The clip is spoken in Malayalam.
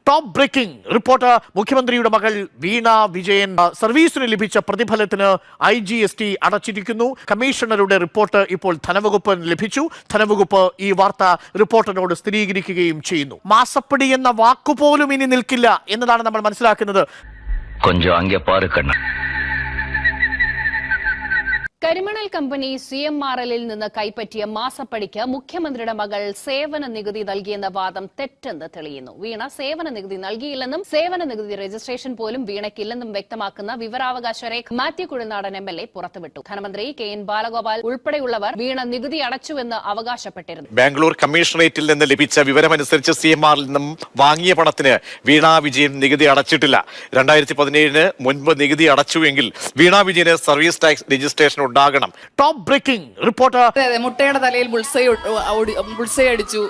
Top breaking report. മുഖ്യമന്ത്രിയുടെ മകൾ വീണ വിജയൻ സർവീസിന് ലഭിച്ച പ്രതിഫലത്തിന് IGST അടച്ചിരിക്കുന്നു. കമ്മീഷണറുടെ റിപ്പോർട്ട് ഇപ്പോൾ ധനവകുപ്പിന് ലഭിച്ചു. ധനവകുപ്പ് ഈ വാർത്ത റിപ്പോർട്ടറിനോട് സ്ഥിരീകരിക്കുകയും ചെയ്യുന്നു. മാസപ്പടി എന്ന വാക്കുപോലും ഇനി നിൽക്കില്ല എന്നതാണ് നമ്മൾ മനസ്സിലാക്കുന്നത്. കരിമണൽ കമ്പനി CMRL-ൽ നിന്ന് കൈപ്പറ്റിയ മാസപ്പടിക്ക് മുഖ്യമന്ത്രിയുടെ മകൾ സേവന നികുതി നൽകിയെന്ന വാദം തെറ്റെന്ന് തെളിയുന്നു. വീണ സേവന നികുതി നൽകിയില്ലെന്നും സേവന നികുതി രജിസ്ട്രേഷൻ പോലും വീണയ്ക്കില്ലെന്നും വ്യക്തമാക്കുന്ന വിവരാവകാശ രേഖ മാത്യു കുഴനാടൻ MLA പുറത്തുവിട്ടു. ധനമന്ത്രി KN ബാലഗോപാൽ ഉൾപ്പെടെയുള്ളവർ വീണ നികുതി അടച്ചുവെന്ന് അവകാശപ്പെട്ടിരുന്നു. ബാംഗ്ലൂർ കമ്മീഷണറേറ്റിൽ നിന്ന് ലഭിച്ച വിവരമനുസരിച്ച് CMRL-ൽ നിന്നും വാങ്ങിയ പണത്തിന് വീണ വിജയൻ നികുതി അടച്ചിട്ടില്ല. 2017 മുൻപ് നികുതി അടച്ചുവെങ്കിൽ വീണ വിജയന് സർവീസ് ടാക്സ് രജിസ്ട്രേഷൻ ഉണ്ടാകണം. Top breaking report. മുട്ടയുടെ തലയിൽ ബുൾസൈ അടിച്ചു.